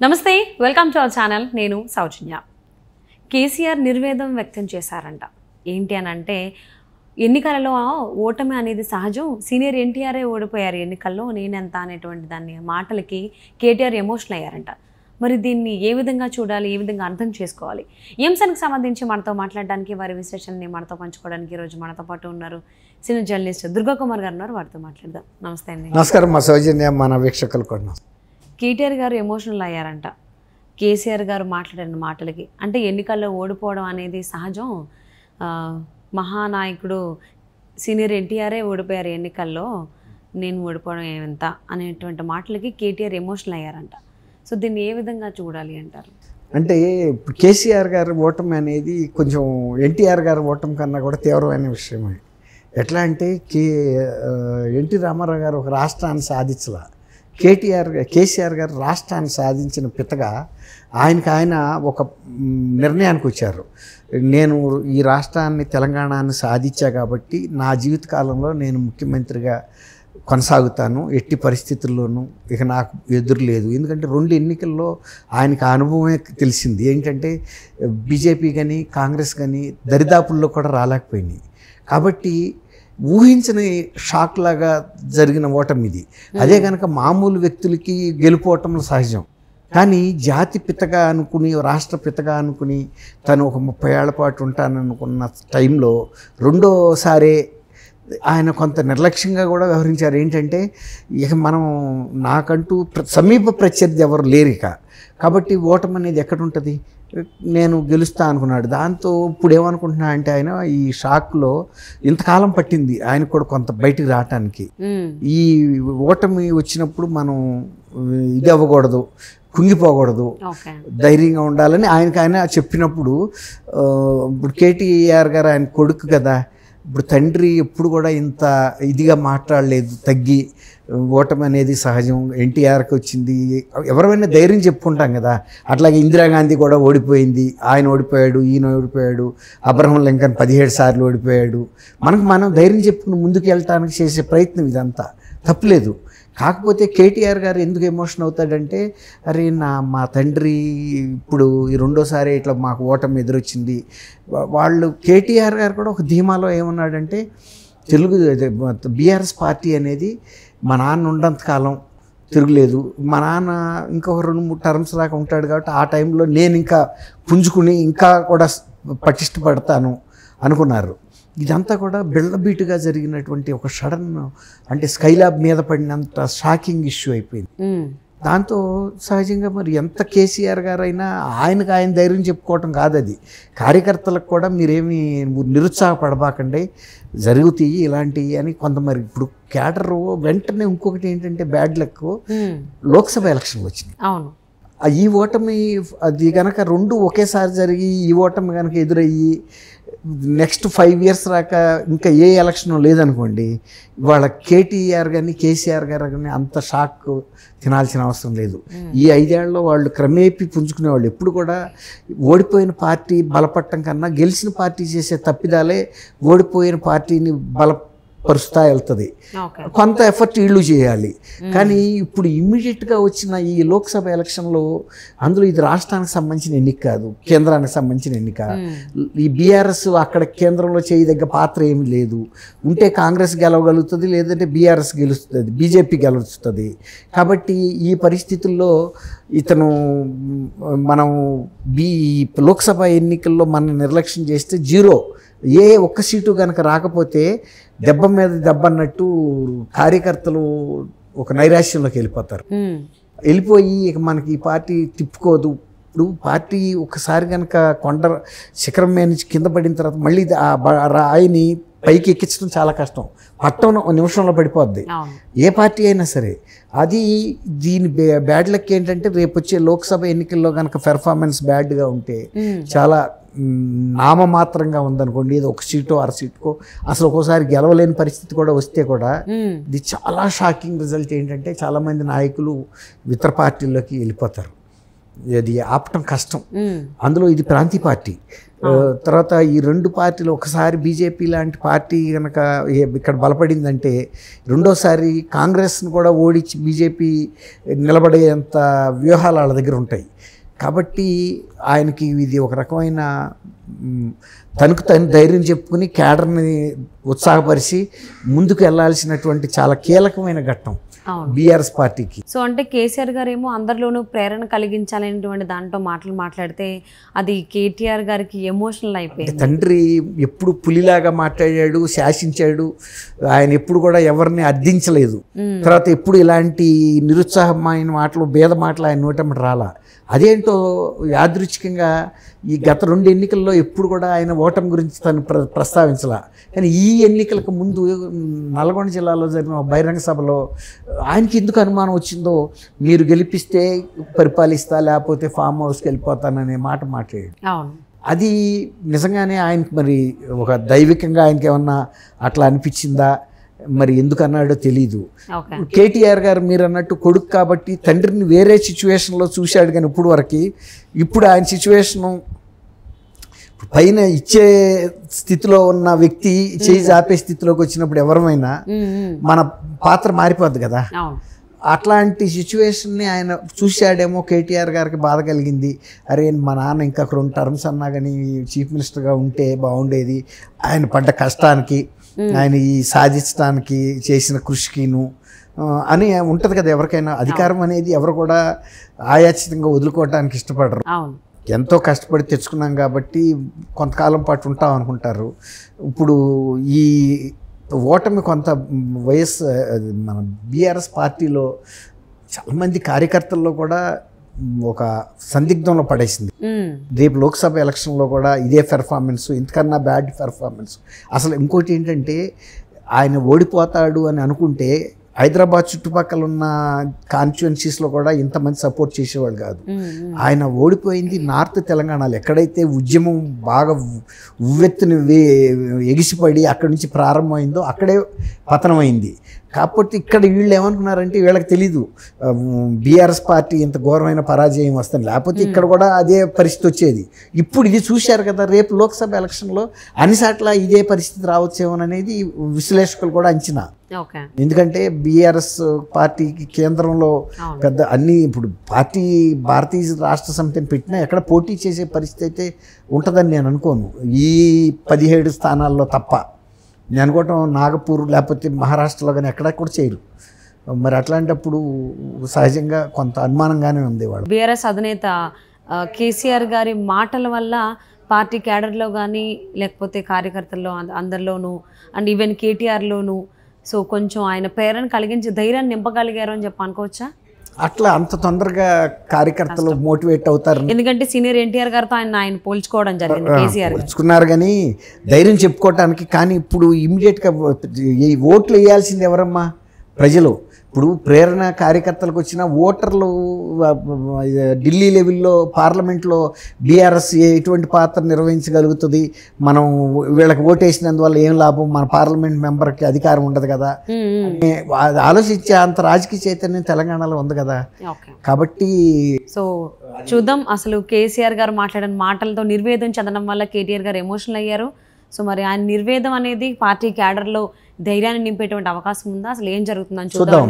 నమస్తే, welcome to our channel. నేను సౌజన్య. కేసీఆర్ నిర్వేదం వ్యక్తం చేశారంట. ఏంటి అని అంటే, ఎన్నికలలో ఓటమి అనేది సహజం, సీనియర్ ఎన్టీఆర్ఏ ఓడిపోయారు ఎన్నికల్లో, నేనెంత అనేటువంటి దాన్ని మాటలకి కేటీఆర్ ఎమోషనల్ అయ్యారంట. మరి దీన్ని ఏ విధంగా చూడాలి, ఏ విధంగా అర్థం చేసుకోవాలి? ఈ అంశానికి సంబంధించి మనతో మాట్లాడడానికి, వారి విశ్లేషణని మనతో పంచుకోవడానికి ఈరోజు మనతో పాటు ఉన్నారు సీనియర్ జర్నలిస్ట్ దుర్గా కుమార్ గారు ఉన్నారు. వారితో మాట్లాడదాం. నమస్తే అండి. నమస్కారం మా సౌజన్య, మన వీక్షకులు కూడా. కేటీఆర్ గారు ఎమోషనల్ అయ్యారంట కేసీఆర్ గారు మాట్లాడిన మాటలకి. అంటే ఎన్నికల్లో ఓడిపోవడం అనేది సహజం, మహానాయకుడు సీనియర్ ఎన్టీఆర్ఏ ఓడిపోయారు ఎన్నికల్లో, నేను ఓడిపోవడం ఏమంత అనేటువంటి మాటలకి కేటీఆర్ ఎమోషనల్ అయ్యారంట. సో దీన్ని ఏ విధంగా చూడాలి అంటారు? అంటే ఇప్పుడు కేసీఆర్ గారి ఓటమి అనేది కొంచెం ఎన్టీఆర్ గారి ఓటమి కన్నా కూడా తీవ్రమైన విషయమే. ఎట్లా అంటే ఎన్టీ రామారావు గారు ఒక రాష్ట్రాన్ని సాధించలా, కేసీఆర్ గారు రాష్ట్రాన్ని సాధించిన పితగా ఆయన ఒక నిర్ణయానికి వచ్చారు. నేను ఈ రాష్ట్రాన్ని తెలంగాణని సాధించా కాబట్టి నా జీవితకాలంలో నేను ముఖ్యమంత్రిగా కొనసాగుతాను, ఎట్టి పరిస్థితుల్లోనూ ఇక నాకు ఎదురు లేదు. ఎందుకంటే 2 ఎన్నికల్లో ఆయనకు అనుభవమే తెలిసింది. ఏంటంటే బీజేపీ కానీ కాంగ్రెస్ కానీ దరిదాపుల్లో కూడా రాలేకపోయినాయి. కాబట్టి ఊహించని షాక్ లాగా జరిగిన ఓటమి ఇది. అదే కనుక మామూలు వ్యక్తులకి గెలుపోవటం సహజం, కానీ జాతి పితగా అనుకుని, రాష్ట్ర పితగా అనుకుని తను ఒక 30 ఏళ్ల పాటు ఉంటాననుకున్న టైంలో రెండోసారి ఆయన కొంత నిర్లక్ష్యంగా కూడా వ్యవహరించారు. ఏంటంటే ఇక నాకంటూ సమీప ప్రత్యర్థి ఎవరు లేరు ఇక, కాబట్టి ఓటమి అనేది ఎక్కడుంటుంది, నేను గెలుస్తా అనుకున్నాడు. దాంతో ఇప్పుడు ఏమనుకుంటున్నా అంటే ఆయన ఈ షాక్లో ఇంతకాలం పట్టింది ఆయన కూడా కొంత బయటికి రావటానికి. ఈ ఓటమి వచ్చినప్పుడు మనం ఇది అవ్వకూడదు, కుంగిపోకూడదు, ధైర్యంగా ఉండాలని ఆయన చెప్పినప్పుడు, ఇప్పుడు కేటీఆర్ గారు ఆయన కొడుకు కదా, ఇప్పుడు తండ్రి ఎప్పుడు కూడా ఇంత ఇదిగా మాట్లాడలేదు, తగ్గి ఓటమి అనేది సహజం, ఎన్టీఆర్కి వచ్చింది, ఎవరైనా ధైర్యం చెప్పుకుంటాం కదా. అట్లాగే ఇందిరాగాంధీ కూడా ఓడిపోయింది, ఆయన ఓడిపోయాడు, ఈయన ఓడిపోయాడు, అబ్రహం లింకన్ 17 సార్లు ఓడిపోయాడు. మనం ధైర్యం చెప్పుకుని ముందుకు వెళ్ళటానికి చేసే ప్రయత్నం ఇదంతా తప్పులేదు. కాకపోతే కేటీఆర్ గారు ఎందుకు ఎమోషన్ అవుతాడంటే, అరే మా తండ్రి ఇప్పుడు ఈ రెండోసారి ఇట్లా మాకు ఓటమి ఎదురొచ్చింది. వాళ్ళు కేటీఆర్ గారు కూడా ఒక ధీమాలో ఏమన్నాడంటే, బీఆర్ఎస్ పార్టీ అనేది మా నాన్న ఉన్నంతకాలం తిరుగులేదు, మా నాన్న ఇంకొక 2-3 టర్మ్స్ దాకా ఉంటాడు కాబట్టి ఆ టైంలో నేను ఇంకా పుంజుకుని ఇంకా కూడా పటిష్టపడతాను అనుకున్నారు. ఇదంతా కూడా బిళ్ళబీటుగా జరిగినటువంటి ఒక సడన్, అంటే స్కైలాబ్ మీద పడినంత షాకింగ్ ఇష్యూ అయిపోయింది. దాంతో సహజంగా మరి ఎంత కేసీఆర్ గారైనా ఆయనకు ఆయన ధైర్యం చెప్పుకోవటం కాదు, అది కార్యకర్తలకు కూడా మీరేమి నిరుత్సాహపడబాకండి, జరుగుతాయి ఇలాంటివి అని కొంతమరి. ఇప్పుడు క్యాడర్ వెంటనే ఇంకొకటి ఏంటంటే బ్యాడ్ లక్, లోక్సభ ఎలక్షన్లు వచ్చినాయి. అవును, ఈ ఓటమి అది కనుక 2 ఒకేసారి జరిగి ఈ ఓటమి కనుక ఎదురయ్యి నెక్స్ట్ 5 years రాక ఇంకా ఏ ఎలక్షన్ లేదనుకోండి, వాళ్ళ కేటీఆర్ కానీ కేసీఆర్ గారు కానీ అంత షాక్ తినాల్సిన అవసరం లేదు. ఈ 5 ఏళ్లలో వాళ్ళు క్రమేపీ పుంజుకునేవాళ్ళు. ఎప్పుడు కూడా ఓడిపోయిన పార్టీ బలపడటం కన్నా గెలిచిన పార్టీ చేసే తప్పిదాలే ఓడిపోయిన పార్టీని బలపరుస్తా వెళ్తుంది. కొంత ఎఫర్ట్ ఇళ్ళు చేయాలి. కానీ ఇప్పుడు ఇమ్మీడియట్గా వచ్చిన ఈ లోక్సభ ఎలక్షన్లో, అందులో ఇది రాష్ట్రానికి సంబంధించిన ఎన్నిక కాదు, కేంద్రానికి సంబంధించిన ఎన్నిక. ఈ బీఆర్ఎస్ అక్కడ కేంద్రంలో చేయదగ్గ పాత్ర ఏమీ లేదు. ఉంటే కాంగ్రెస్ గెలవగలుగుతుంది, లేదంటే బీఆర్ఎస్ గెలుస్తుంది, బీజేపీ గెలుస్తుంది. కాబట్టి ఈ పరిస్థితుల్లో మనం లోక్సభ ఎన్నికల్లో మనం నిర్లక్ష్యం చేస్తే 0, ఏ ఒక్క సీటు కనుక రాకపోతే దెబ్బ మీద దెబ్బ అన్నట్టు కార్యకర్తలు ఒక నైరాశ్యంలోకి వెళ్ళిపోయి ఇక మనకి ఈ పార్టీ తిప్పుకోదు. ఇప్పుడు పార్టీ ఒకసారి కనుక కొండ శిఖరం మీద నుంచి కింద పడిన తర్వాత మళ్ళీ ఆ రాయిని పైకి ఎక్కించడం చాలా కష్టం, పట్టం నిమిషంలో పడిపోద్ది ఏ పార్టీ అయినా సరే. అది దీని బ్యాడ్ లక్ ఏంటంటే, రేపు వచ్చే లోక్సభ ఎన్నికల్లో కనుక పెర్ఫార్మెన్స్ బ్యాడ్గా ఉంటే, చాలా నామమాత్రంగా ఉందనుకోండి, ఏదో 1 సీటో 6 సీటుకో అసలు ఒక్కోసారి గెలవలేని పరిస్థితి కూడా వస్తే కూడా, ఇది చాలా షాకింగ్ రిజల్ట్. ఏంటంటే చాలామంది నాయకులు ఇతర పార్టీల్లోకి వెళ్ళిపోతారు, అది ఆపటం కష్టం. అందులో ఇది ప్రాంతీయ పార్టీ, తర్వాత ఈ రెండు పార్టీలు ఒకసారి బీజేపీ లాంటి పార్టీ కనుక ఇక్కడ బలపడిందంటే రెండోసారి కాంగ్రెస్ను కూడా ఓడించి బీజేపీ నిలబడేంత వ్యూహాలు వాళ్ళ దగ్గర ఉంటాయి. కాబట్టి ఆయనకి ఇది ఒక రకమైన తనకు తను ధైర్యం చెప్పుకుని క్యాడర్ని ఉత్సాహపరిచి ముందుకు వెళ్ళాల్సినటువంటి చాలా కీలకమైన ఘట్టం బీఆర్ఎస్ పార్టీకి. సో అంటే కేసీఆర్ గారు ఏమో అందరిలోనూ ప్రేరణ కలిగించాలనేటువంటి దాంట్లో మాట్లాడితే అది కేటీఆర్ గారికి ఎమోషనల్ అయిపోయింది. తండ్రి ఎప్పుడు పులిలాగా మాట్లాడాడు, శాసించాడు. ఆయన ఎప్పుడు కూడా ఎవరిని అర్థించలేదు. తర్వాత ఎప్పుడు ఇలాంటి నిరుత్సాహమైన మాటలు, భేద మాటలు ఆయన నోటమ్మటి రాలా. అదేంటో యాదృచ్ఛికంగా ఈ గత 2 ఎన్నికల్లో ఎప్పుడు కూడా ఆయన ఓటమి గురించి తను ప్రస్తావించలా. కానీ ఈ ఎన్నికలకు ముందు నల్గొండ జిల్లాలో జరిగిన బహిరంగ సభలో ఆయనకి ఎందుకు అనుమానం వచ్చిందో, మీరు గెలిపిస్తే పరిపాలిస్తా, లేకపోతే ఫామ్ హౌస్కి వెళ్ళిపోతాననే మాట మాట్లాడాడు. అది నిజంగానే ఆయనకి మరి ఒక దైవికంగా ఆయనకి ఏమన్నా అట్లా అనిపించిందా, మరి ఎందుకు అన్నాడో తెలీదు. కేటీఆర్ గారు మీరు అన్నట్టు కొడుకు కాబట్టి తండ్రిని వేరే సిచ్యువేషన్లో చూశాడు. కానీ ఇప్పుడు ఆయన సిచ్యువేషను పైన ఇచ్చే స్థితిలో ఉన్న వ్యక్తి చేయి జాపే స్థితిలోకి వచ్చినప్పుడు ఎవరమైనా మన పాత్ర మారిపోద్ది కదా. అట్లాంటి సిచ్యువేషన్ని ఆయన చూశాడేమో. కేటీఆర్ గారికి బాధ కలిగింది. అరే మా నాన్న ఇంకా 2 టర్మ్స్ అన్నా కానీ చీఫ్ మినిస్టర్గా ఉంటే బాగుండేది, ఆయన పడ్డ కష్టానికి, ఆయన ఈ సాధించడానికి చేసిన కృషికిను అని ఉంటుంది కదా. ఎవరికైనా అధికారం అనేది ఎవరు కూడా ఆయాచితంగా వదులుకోవడానికి ఇష్టపడరు. ఎంతో కష్టపడి తెచ్చుకున్నాం కాబట్టి కొంతకాలం పాటు ఉంటాం అనుకుంటారు. ఇప్పుడు ఈ ఓటమి కొంత మన బీఆర్ఎస్ పార్టీలో చాలామంది కార్యకర్తల్లో కూడా ఒక సందిగ్ధంలో పడేసింది. రేపు లోక్సభ ఎలక్షన్లో కూడా ఇదే పెర్ఫార్మెన్స్, ఇంతకన్నా బ్యాడ్ పెర్ఫార్మెన్స్. అసలు ఇంకోటి ఏంటంటే ఆయన ఓడిపోతాడు అని అనుకుంటే హైదరాబాద్ చుట్టుపక్కల ఉన్న కాన్స్టిట్యుయెన్సీస్లో కూడా ఇంతమంది సపోర్ట్ చేసేవాళ్ళు కాదు. ఆయన ఓడిపోయింది నార్త్ తెలంగాణలో, ఎక్కడైతే ఉద్యమం బాగా ఉవ్వెత్తుని ఎగిసిపడి అక్కడి నుంచి ప్రారంభమైందో అక్కడే పతనమైంది. కాబట్టి ఇక్కడ వీళ్ళు ఏమనుకున్నారంటే వీళ్ళకి తెలీదు బీఆర్ఎస్ పార్టీ ఇంత ఘోరమైన పరాజయం వస్తుంది, లేకపోతే ఇక్కడ కూడా అదే పరిస్థితి వచ్చేది. ఇప్పుడు ఇది చూశారు కదా, రేపు లోక్సభ ఎలక్షన్లో అన్నిసార్లు ఇదే పరిస్థితి రావచ్చేమోననేది విశ్లేషకులు కూడా అంచనా. ఎందుకంటే బీఆర్ఎస్ పార్టీకి కేంద్రంలో పెద్ద అన్ని ఇప్పుడు భారతీయ రాష్ట్ర సమితిని పెట్టినా ఎక్కడ పోటీ చేసే పరిస్థితి అయితే ఉంటుందని నేను అనుకోను, ఈ 17 స్థానాల్లో తప్ప. నేను అనుకోవటం నాగపూర్ లేకపోతే మహారాష్ట్రలో కానీ ఎక్కడ కూడా చేయరు. మరి అట్లాంటప్పుడు సహజంగా కొంత అనుమానంగానే ఉంది వాళ్ళు. బీఆర్ఎస్ అధినేత కేసీఆర్ గారి మాటల వల్ల పార్టీ క్యాడర్లో కానీ లేకపోతే కార్యకర్తల్లో అందరిలోనూ అండ్ ఈవెన్ కేటీఆర్లోనూ సో కొంచెం ఆయన ప్రేరణ కలిగించి ధైర్యాన్ని నింపగలిగారు అని చెప్పి అనుకోవచ్చా? అట్లా అంత తొందరగా కార్యకర్తలు మోటివేట్ అవుతారు. ఎందుకంటే సీనియర్ ఎన్టీఆర్ గారితో ఆయన పోల్చుకోవడం జరిగింది, కేసీఆర్ పోల్చుకున్నారు కానీ ధైర్యం చెప్పుకోవటానికి. కానీ ఇప్పుడు ఇమ్మీడియట్గా ఈ ఓట్లు వేయాల్సింది ఎవరమ్మా? ప్రజలు. ఇప్పుడు ప్రేరణ కార్యకర్తలకు వచ్చిన ఓటర్లు ఢిల్లీ లెవెల్లో పార్లమెంట్లో బీఆర్ఎస్ ఎటువంటి పాత్ర నిర్వహించగలుగుతుంది, మనం వీళ్ళకి ఓటేసినందువల్ల ఏం లాభం, మన పార్లమెంట్ మెంబర్కి అధికారం ఉండదు కదా ఆలోచించే అంత రాజకీయ చైతన్యం తెలంగాణలో ఉంది కదా. కాబట్టి సో చూద్దాం. అసలు కేసీఆర్ గారు మాట్లాడిన మాటలతో నిర్వేదం చెందడం వల్ల కేటీఆర్ గారు ఎమోషనల్ అయ్యారు. సో మరి ఆయన నిర్వేదం అనేది పార్టీ క్యాడర్లో ధైర్యాన్ని నింపేటువంటి అవకాశం ఉందా? అసలు ఏం జరుగుతుందని చూద్దాం.